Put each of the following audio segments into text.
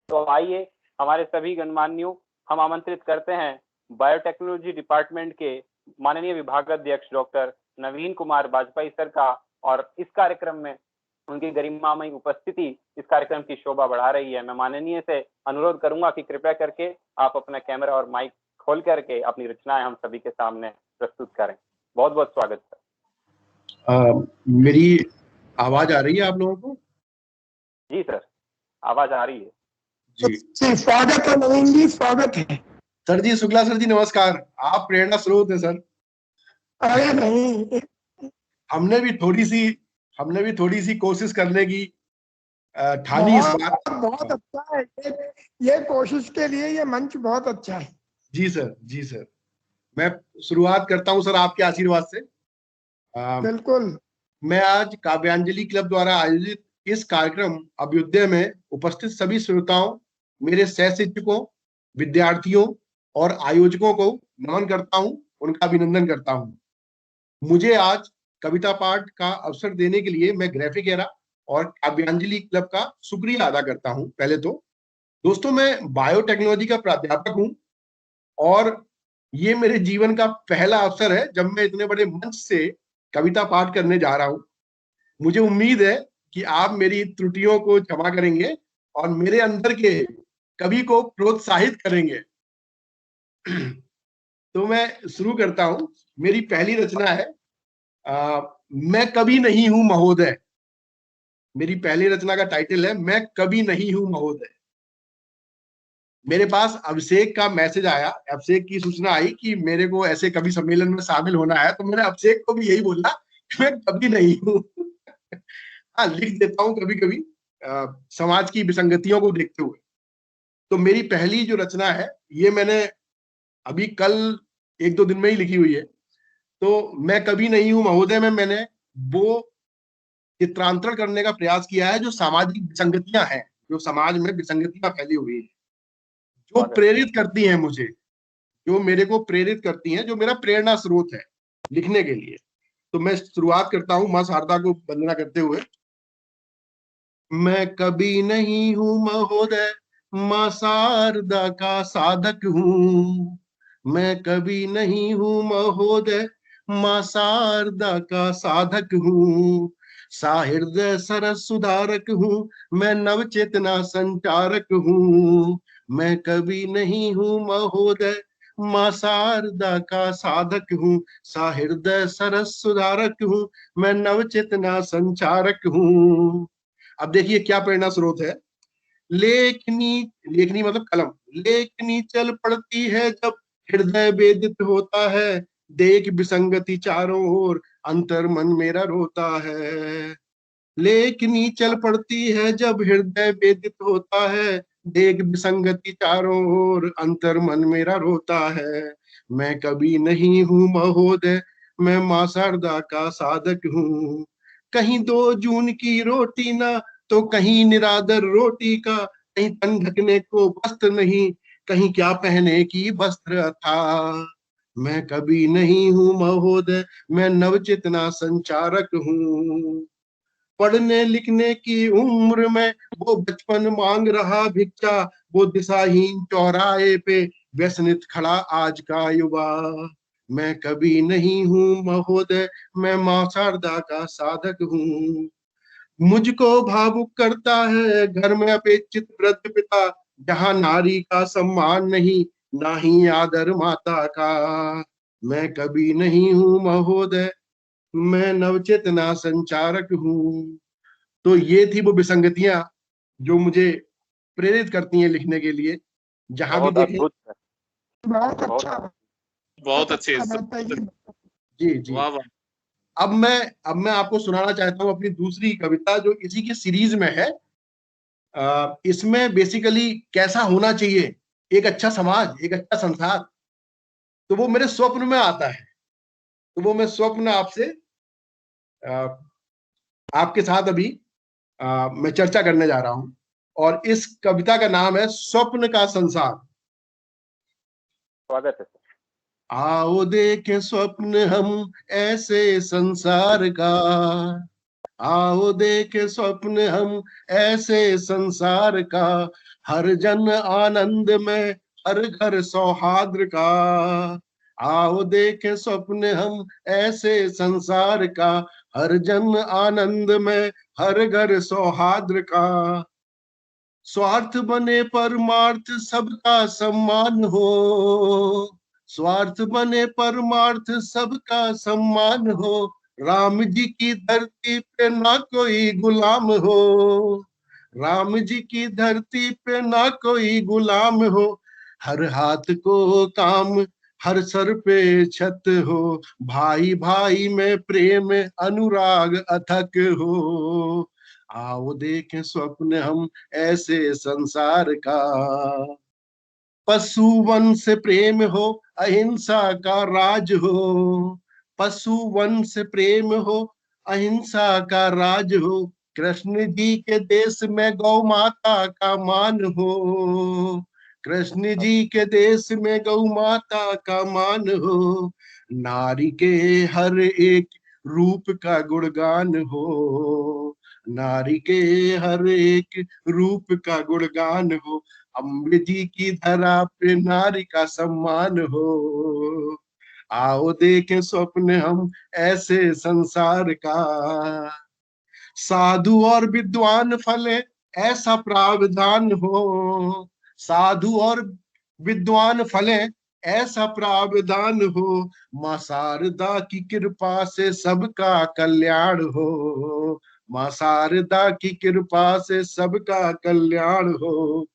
तो आइए हमारे सभी गणमान्यों, हम आमंत्रित करते हैं बायोटेक्नोलॉजी डिपार्टमेंट के माननीय विभागाध्यक्ष डॉक्टर नवीन कुमार बाजपेयी सर का, और इस कार्यक्रम में उनकी गरिमामयी उपस्थिति इस कार्यक्रम की शोभा बढ़ा रही है। मैं माननीय से अनुरोध करूंगा कि कृपया करके आप अपना कैमरा और माइक खोल करके अपनी रचनाएं हम सभी के सामने प्रस्तुत करें। बहुत बहुत स्वागत सर। मेरी आवाज आ रही है आप लोगों को? जी सर, आवाज आ रही है जी। स्वागत है नवीन जी, स्वागत है सर जी। शुक्ला सर जी नमस्कार। आप प्रेरणा स्रोत है सर। अरे नहीं, हमने भी थोड़ी सी कोशिश करने की ठानी इस बार। बहुत अच्छा है ये कोशिश के लिए ये मंच बहुत अच्छा है। जी सर, जी सर। मैं शुरुआत करता हूं सर आपके आशीर्वाद से। बिल्कुल। मैं आज काव्यांजलि क्लब द्वारा आयोजित इस कार्यक्रम अभ्युदय में उपस्थित सभी श्रोताओं, मेरे सह शिक्षकों, विद्यार्थियों और आयोजकों को नमन करता हूं, उनका अभिनंदन करता हूं। मुझे आज कविता पाठ का अवसर देने के लिए मैं ग्राफिक एरा और काव्यांजलि क्लब का शुक्रिया अदा करता हूं। पहले तो दोस्तों, मैं बायोटेक्नोलॉजी का प्राध्यापक हूं और ये मेरे जीवन का पहला अवसर है जब मैं इतने बड़े मंच से कविता पाठ करने जा रहा हूं। मुझे उम्मीद है कि आप मेरी त्रुटियों को क्षमा करेंगे और मेरे अंदर के कवि को प्रोत्साहित करेंगे। तो मैं शुरू करता हूं। मेरी पहली रचना है मैं कभी नहीं हूं महोदय। मेरी पहली रचना का टाइटल है मैं कभी नहीं हूं महोदय। मेरे पास अभिषेक का मैसेज आया, अभिषेक की सूचना आई कि मेरे को ऐसे कवि सम्मेलन में शामिल होना है, तो मैंने अभिषेक को भी यही बोला कि मैं कभी नहीं हूं। हाँ, लिख देता हूँ कभी कभी समाज की विसंगतियों को देखते हुए। तो मेरी पहली जो रचना है ये मैंने अभी कल 1-2 दिन में ही लिखी हुई है। तो मैं कभी नहीं हूं महोदय में मैंने वो चित्रांतरण करने का प्रयास किया है जो सामाजिक विसंगतियां हैं, जो समाज में विसंगतियां फैली हुई है, जो प्रेरित करती हैं मुझे, जो मेरे को प्रेरित करती हैं, जो मेरा प्रेरणा स्रोत है लिखने के लिए। तो मैं शुरुआत करता हूं मां शारदा को वंदना करते हुए। मैं कभी नहीं हूं महोदय, मां शारदा का साधक हूं। मैं कभी नहीं हूं महोदय, मां शारदा का साधक हूं। साहृदय सरस सुधारक हूं, मैं नव चेतना संचारक हूं। मैं कभी नहीं हूं महोदय, मां शारदा का साधक हूं। साहृदय सरस सुधारक हूं, मैं नव चेतना संचारक हूं। अब देखिए क्या प्रेरणा स्रोत है। लेखनी, लेखनी मतलब कलम। लेखनी चल पड़ती है जब हृदय वेदित होता है। देख विसंगति चारों ओर, अंतर मन मेरा रोता है। लेखनी चल पड़ती है जब हृदय वेदित होता है। देख विसंगति चारों ओर, अंतर मन मेरा रोता है। मैं कभी नहीं हूं महोदय, मैं मां शारदा का साधक हूं। कहीं 2 जून की रोटी ना, तो कहीं निरादर रोटी का। कहीं तन ढकने को वस्त्र नहीं, कहीं क्या पहने की वस्त्र था। मैं कभी नहीं हूं महोदय, मैं नवचेतना संचारक हूं। पढ़ने लिखने की उम्र में वो बचपन मांग रहा भिक्षा। वो दिशाहीन चौराहे पे व्यसनित खड़ा आज का युवा। मैं कभी नहीं हूं महोदय, मैं मां शारदा का साधक हूं। मुझको भावुक करता है घर में अपेक्षित वृद्ध पिता। जहां नारी का सम्मान नहीं, ना ही आदर माता का। मैं कभी नहीं हूं महोदय, मैं नवचेतना संचारक हूं। तो ये थी वो विसंगतियां जो मुझे प्रेरित करती हैं लिखने के लिए। जहां भी देखें। बहुत अच्छा, बहुत अच्छे। जी जी। वाह वाह। अब मैं आपको सुनाना चाहता हूँ अपनी दूसरी कविता जो इसी की सीरीज में है। इसमें बेसिकली कैसा होना चाहिए एक अच्छा समाज, एक अच्छा संसार, तो वो मेरे स्वप्न में आता है। तो वो मैं स्वप्न आपसे आपके साथ अभी मैं चर्चा करने जा रहा हूं। और इस कविता का नाम है स्वप्न का संसार। स्वागत है। आओ देखें स्वप्न हम ऐसे संसार का, आओ देखे स्वप्न हम ऐसे संसार का, हर जन आनंद में हर घर सौहार्द का। आओ देखे स्वप्न हम ऐसे संसार का, हर जन आनंद में हर घर सौहार्द का। स्वार्थ बने परमार्थ सबका सम्मान हो, स्वार्थ बने परमार्थ सबका सम्मान हो। राम जी की धरती पे ना कोई गुलाम हो, राम जी की धरती पे ना कोई गुलाम हो। हर हाथ को काम, हर सर पे छत हो, भाई भाई में प्रेम अनुराग अथक हो। आओ देखें स्वप्न हम ऐसे संसार का, पशु वन से प्रेम हो, अहिंसा का राज हो। पशु वन से प्रेम हो, अहिंसा का राज हो। कृष्ण जी के देश में गौ माता का मान हो, कृष्ण जी के देश में गौ माता का मान हो। नारी के हर एक रूप का गुणगान हो, नारी के हर एक रूप का गुणगान हो। अम्बे जी की धरा पे नारी का सम्मान हो। आओ देखें स्वप्न हम ऐसे संसार का, साधु और विद्वान फले ऐसा प्रावधान हो, साधु और विद्वान फले ऐसा प्रावधान हो। माँ शारदा की कृपा से सबका कल्याण हो, माँ शारदा की कृपा से सबका कल्याण हो।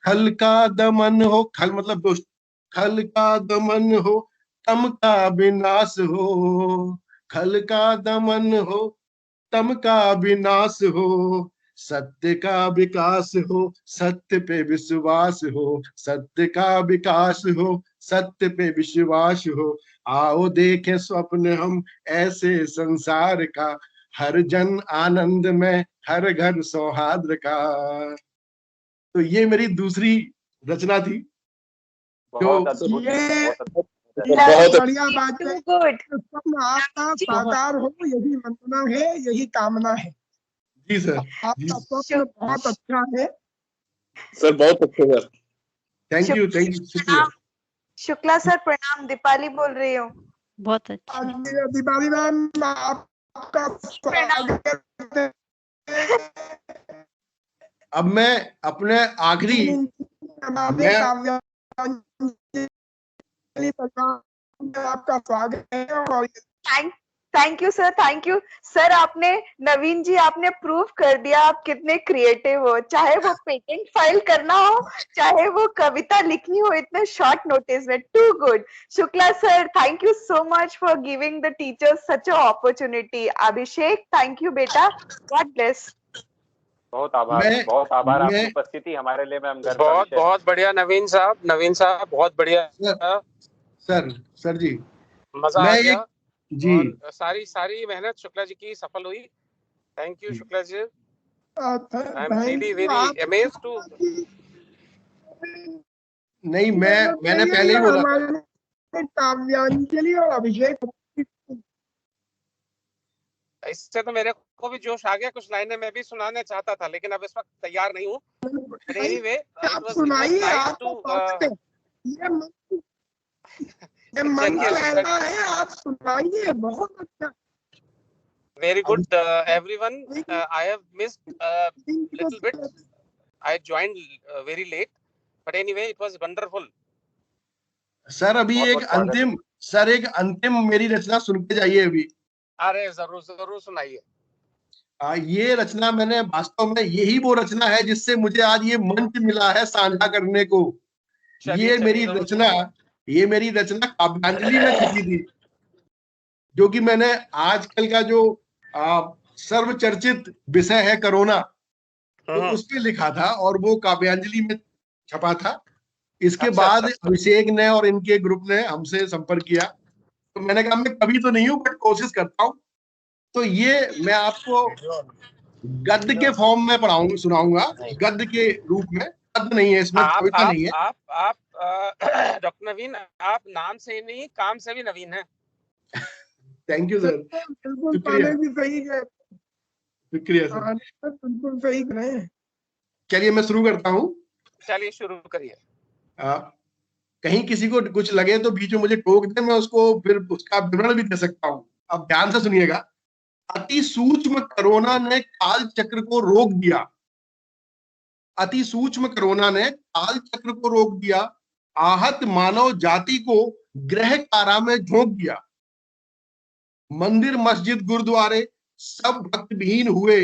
खल का दमन हो, खल मतलब दुष्ट, खल का दमन हो, तम का विनाश हो। खल का दमन हो, तम का विनाश हो। सत्य का विकास हो, सत्य पे विश्वास हो, सत्य का विकास हो, सत्य पे विश्वास हो। आओ देखें स्वप्न हम ऐसे संसार का, हर जन आनंद में हर घर सौहार्द का। तो ये मेरी दूसरी रचना थी जो बहुत अद्भुत, ये बहुत अद्भुत। बहुत बढ़िया बात है। गुड। स्वप्न आपका साकार हो, यही वंदना है, यही कामना है। जी सर, जी आपका स्वप्न बहुत अच्छा है सर, बहुत अच्छे सर। थैंक यू, शुक्रिया। शुक्ला सर प्रणाम, दीपाली बोल रही हूँ। बहुत अच्छा। दीपाली मैम आपका स्वागत है। अब मैं अपने आखिरी मैं आपका स्वागत है। और thank you sir, thank you sir. आपने नवीन जी, आपने प्रूव कर दिया आप कितने क्रिएटिव हो। चाहे वो पेटेंट फाइल करना हो, चाहे वो कविता लिखनी हो इतने शॉर्ट नोटिस में, too good. Shukla sir, thank you so much for giving the teachers such a opportunity. Abhishek, thank you बेटा, गॉड ब्लेस। बहुत आभार, बहुत आभार। आपकी उपस्थिति हमारे लिए मैम गर्व का बहुत विषय है। बहुत बढ़िया नवीन साहब बहुत बढ़िया। सर जी, मजा आ गया जी, और सारी मेहनत शुक्ला जी की सफल हुई। Thank you Shukla ji. I am really very amazed too. नहीं, मैंने पहले ही बोला काव्यांजलि और अभिषेक, इससे तो मेरे को भी जोश आ गया। कुछ लाइनें मैं भी सुनाने चाहता था, लेकिन अब इस वक्त तैयार नहीं हूँ। एनीवे, आप सुनाइए। ये मंच ऐसा है, आप सुनाइए, बहुत अच्छा। Very good, everyone. I have missed a little bit. I joined very late, but anyway, it was wonderful. Sir अभी एक अंतिम मेरी रचना सुन के जाइए अभी। अरे जरूर सुनाइए। ये रचना मैंने वास्तव में यही वो रचना है जिससे मुझे आज ये मंच मिला है साझा करने को। ये मेरी रचना काव्यांजलि में छपी थी, जो कि मैंने आजकल का जो सर्वचर्चित विषय है कोरोना, तो उस पे लिखा था और वो काव्यांजलि में छपा था। इसके बाद अभिषेक ने और इनके ग्रुप ने हमसे संपर्क किया, तो मैंने कहा मैं कभी तो नहीं हूं बट कोशिश करता हूं। तो ये मैं आपको गद्य के फॉर्म में सुनाऊंगा, गद्य के रूप में। गद्य नहीं है इसमें, कविता नहीं है। आप डॉक्टर नवीन, आप नाम से ही नहीं काम से भी नवीन है। थैंक यू सर, बिल्कुल, पाने भी सही है। शुक्रिया सर। हाँ, सर बिल्कुल सही कह रहे हैं। चलिए मैं शुरू करता हूँ। चलिए शुरू करिए। कहीं किसी को कुछ लगे तो बीच में मुझे टोक दे, मैं उसको फिर उसका विवरण भी दे सकता हूँ। अब ध्यान से सुनिएगा। अति सूक्ष्म कोरोना ने काल चक्र को रोक दिया। अति सूक्ष्म कोरोना ने काल चक्र को रोक दिया, आहत मानव जाति को गृह कारा में झोंक दिया। मंदिर मस्जिद गुरुद्वारे सब भक्त विहीन हुए,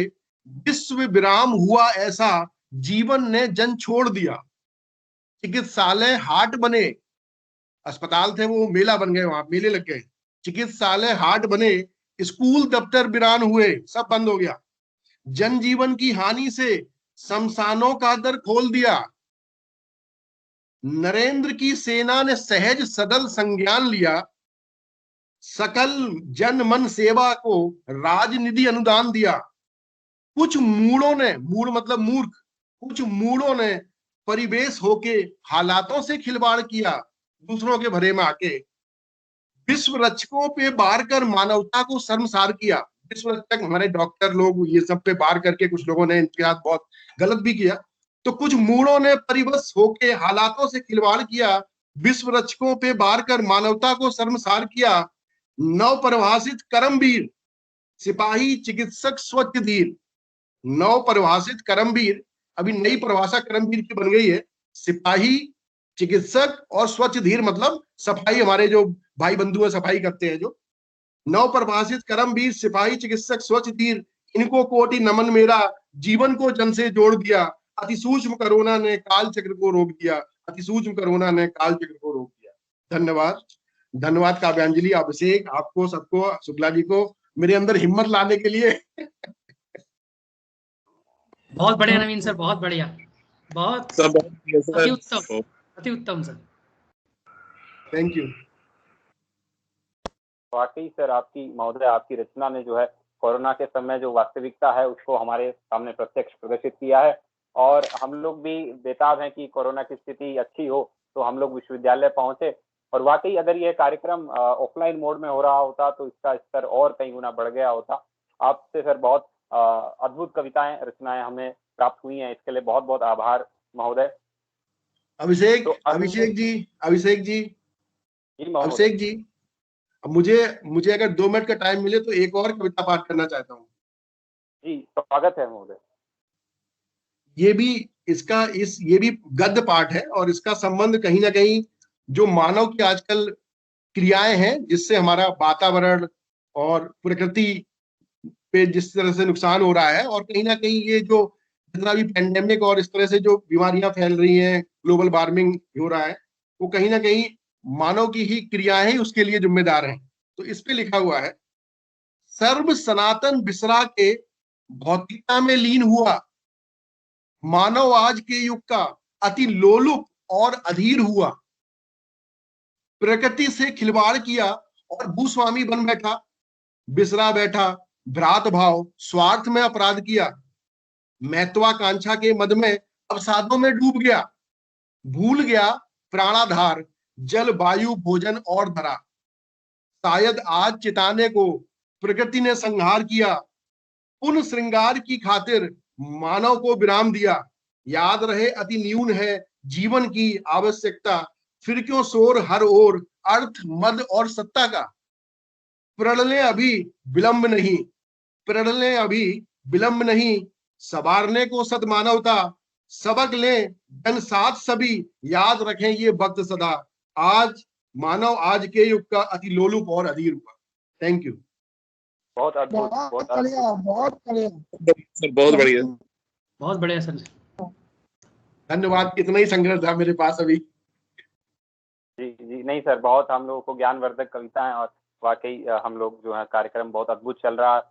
विश्व विराम हुआ ऐसा, जीवन ने जन छोड़ दिया। चिकित्सालय हाट बने, अस्पताल थे वो मेला बन गए, वहां मेले लग गए। चिकित्सालय हाट बने, स्कूल दफ्तर वीरान हुए, सब बंद हो गया। जनजीवन की हानि से शमशानों का दर खोल दिया। नरेंद्र की सेना ने सहज सदल संज्ञान लिया, सकल जन मन सेवा को राजनिधि अनुदान दिया। कुछ मूढ़ों ने, मूढ़ मतलब मूर्ख, कुछ मूढ़ों ने परिवेश होके हालातों से खिलवाड़ किया, दूसरों के भरे में आके। विश्व रक्षकों पे बार कर मानवता को शर्मसार किया। विश्व रक्षक हमारे डॉक्टर लोग, ये सब पे बार करके कुछ लोगों ने इनके साथ बहुत गलत भी किया। तो कुछ मूढ़ों ने परिवश होके हालातों से खिलवाड़ किया, विश्व रक्षकों पे बार कर मानवता को शर्मसार किया। नव परिभाषित कर्मवीर, सिपाही चिकित्सक स्वच्छ धीर। नव परिभाषित कर्मवीर, अभी नई परिभाषा कर्मवीर की बन गई है। सिपाही, चिकित्सक और स्वच्छ धीर मतलब सफाई, हमारे जो भाई बंधु है सफाई करते हैं जो। नव परिभाषित कर्मवीर, सिपाही, चिकित्सक, स्वच्छ धीर, इनको कोटि नमन मेरा, जीवन को जन से जोड़ दिया। अति सूक्ष्म कोरोना ने काल चक्र को रोक दिया। अति सूक्ष्म कोरोना ने काल चक्र को रोक दिया। धन्यवाद। धन्यवाद काव्यांजलि, अभिषेक, आपको सबको, शुक्ला जी को मेरे अंदर हिम्मत लाने के लिए। बहुत बढ़िया नवीन सर, बहुत बढ़िया, बहुत सर बहुत बढ़िया सर। अति उत्तम, अति उत्तम सर। Thank you. वाकई सर, आपकी महोदय, आपकी रचना ने जो है कोरोना के समय जो वास्तविकता है उसको हमारे सामने प्रत्यक्ष प्रदर्शित किया है। और हम लोग भी बेताब हैं कि कोरोना की स्थिति अच्छी हो तो हम लोग विश्वविद्यालय पहुंचे। और वाकई अगर ये कार्यक्रम ऑफलाइन मोड में हो रहा होता तो इसका स्तर और कई गुना बढ़ गया होता। आपसे सर बहुत अद्भुत कविताएं, रचनाएं हमें प्राप्त हुई हैं, इसके लिए बहुत बहुत आभार महोदय। अभिषेक, तो अभिषेक जी, अभिषेक जी, जी महोदय। अभिषेक जी, अब मुझे अगर 2 मिनट का टाइम मिले तो एक और कविता पाठ करना चाहता हूँ। जी स्वागत है महोदय। ये भी गद्य पाठ है और इसका संबंध कहीं ना कहीं जो मानव की आजकल क्रियाएं हैं जिससे हमारा वातावरण और प्रकृति पे जिस तरह से नुकसान हो रहा है, और कहीं ना कहीं ये जो जितना भी पेंडेमिक और इस तरह से जो बीमारियां फैल रही हैं, ग्लोबल वार्मिंग हो रहा है, वो कहीं ना कहीं मानव की ही क्रियाएं ही उसके लिए जिम्मेदार हैं। तो इस पे लिखा हुआ है, सर्व सनातन बिसरा के भौतिकता में लीन हुआ, मानव आज के युग का अति लोलुप और अधीर हुआ। प्रकृति से खिलवाड़ किया और भूस्वामी बन बैठा, बिसरा बैठा भ्रात भाव, स्वार्थ में अपराध किया। महत्वाकांक्षा के मद में अवसादों में डूब गया, भूल गया प्राणाधार, जल वायु भोजन और धरा। शायद आज चिताने को प्रकृति ने संहार किया, पुन श्रृंगार की खातिर मानव को विराम दिया। याद रहे अति न्यून है जीवन की आवश्यकता, फिर क्यों शोर हर ओर अर्थ मद और सत्ता का। प्रणले अभी विलंब नहीं, प्रणले अभी विलंब नहीं, सवारने को सदमानवता। सबक लें जन साथ सभी, याद रखें ये वक्त सदा। आज मानव आज के युग का अति लोलुप और अधीर हुआ। Thank you. बहुत अद्भुत, बहुत बढ़िया, बहुत बढ़िया सर, बहुत बढ़िया, बहुत बढ़िया सर। धन्यवाद। इतना ही संग्रह था मेरे पास अभी। जी जी नहीं सर, बहुत हम लोगों को ज्ञानवर्धक कविताएं, और वाकई हम लोग जो है कार्यक्रम बहुत अद्भुत चल रहा है।